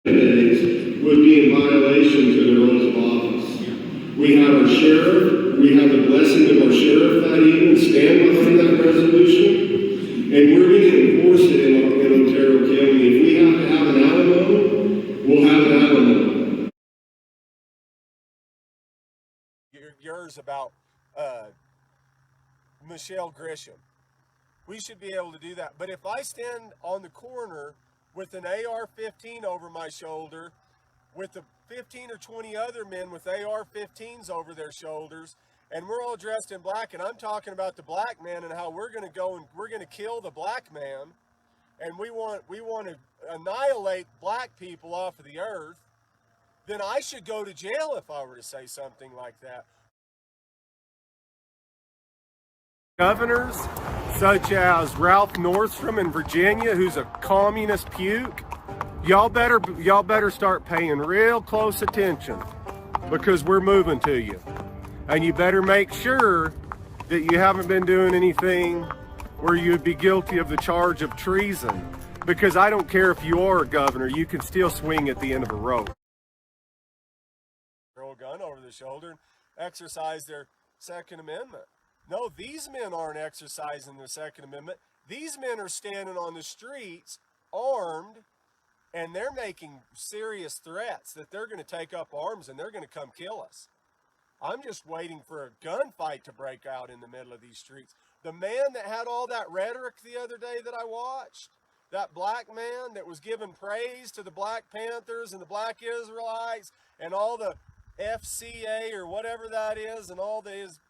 Would be in violation to their oath of office. We have our sheriff, we have the blessing of our sheriff that evening, stand behind that resolution, and we're going to enforce it in Otero County. If we have to have an Alamo, we'll have an Alamo. Yours about Michelle Grisham. We should be able to do that. But if I stand on the corner with an AR-15 over my shoulder, with the 15 or 20 other men with AR-15s over their shoulders, and we're all dressed in black, and I'm talking about the black man and how we're going to go and we're going to kill the black man, and we want to annihilate black people off of the earth, then I should go to jail if I were to say something like that. Governors such as Ralph Northam in Virginia, who's a communist puke, y'all better start paying real close attention, because we're moving to you. And you better make sure that you haven't been doing anything where you'd be guilty of the charge of treason, because I don't care if you are a governor, you can still swing at the end of a rope. Throw a gun over the shoulder and exercise their Second Amendment. No, these men aren't exercising their Second Amendment. These men are standing on the streets armed, and they're making serious threats that they're going to take up arms and they're going to come kill us. I'm just waiting for a gunfight to break out in the middle of these streets. The man that had all that rhetoric the other day that I watched, that black man that was giving praise to the Black Panthers and the Black Israelites and all the FCA or whatever that is and all these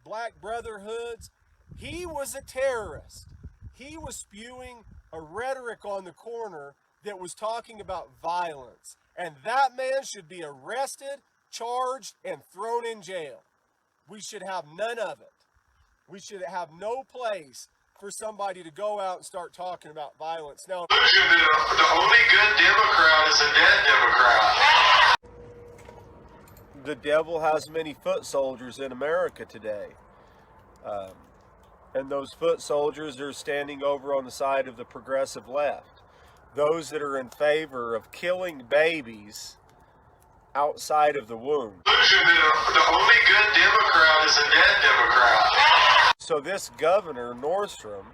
black brotherhoods, he was a terrorist. He was spewing a rhetoric on the corner that was talking about violence, and that man should be arrested, charged, and thrown in jail. We should have none of it. We should have no place for somebody to go out and start talking about violence. Now, the only good Democrat is a dead Democrat. The devil has many foot soldiers in America today. And those foot soldiers are standing over on the side of the progressive left. Those that are in favor of killing babies outside of the womb. The only good Democrat is a dead Democrat. So this governor, Northam,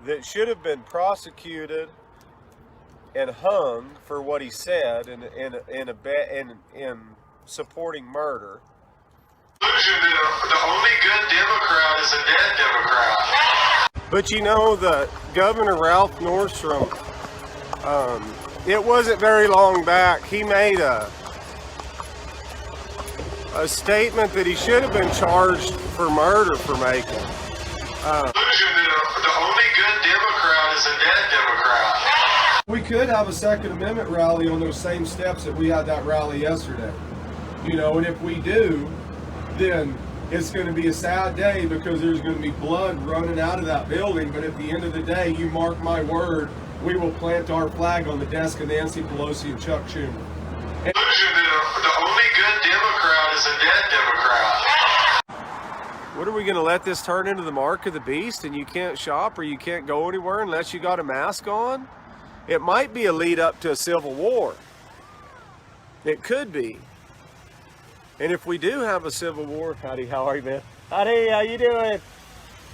that should have been prosecuted and hung for what he said in supporting murder. The only good Democrat is a dead Democrat. But you know, the Governor Ralph Northam, it wasn't very long back, he made a statement that he should have been charged for murder for making. The only good Democrat is a dead Democrat. We could have a Second Amendment rally on those same steps that we had that rally yesterday. You know, and if we do, then it's going to be a sad day, because there's going to be blood running out of that building. But at the end of the day, you mark my word, we will plant our flag on the desk of Nancy Pelosi and Chuck Schumer. The only good Democrat is a dead Democrat. What are we going to let this turn into the mark of the beast, and you can't shop or you can't go anywhere unless you got a mask on? It might be a lead up to a civil war. It could be. And if we do have a civil war, Howdy, how are you, man? Howdy, how you doing?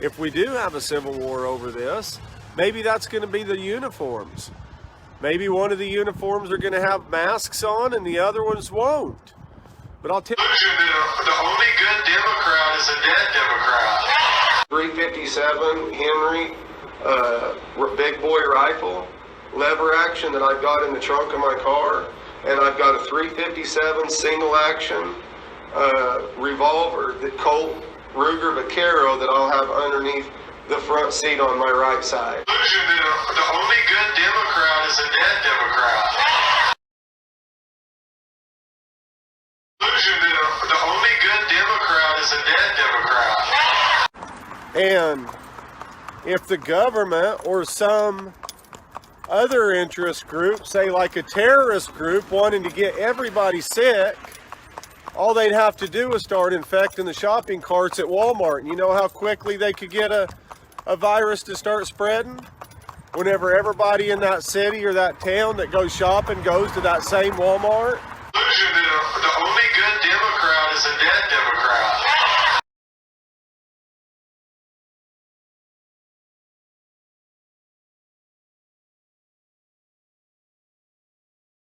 If we do have a civil war over this, maybe that's going to be the uniforms. Maybe one of the uniforms are going to have masks on and the other ones won't. But I'll tell you, the only good Democrat is a dead Democrat. 357 Henry big boy rifle, lever action that I've got in the trunk of my car, and I've got a 357 single action revolver, the Colt Ruger Vaquero, that I'll have underneath the front seat on my right side. The only good Democrat is a dead Democrat. The only good Democrat is a dead Democrat. and if the government or some other interest group, say like a terrorist group wanting to get everybody sick, all they'd have to do is start infecting the shopping carts at Walmart. And you know how quickly they could get a virus to start spreading? whenever everybody in that city or that town that goes shopping goes to that same Walmart? Illusion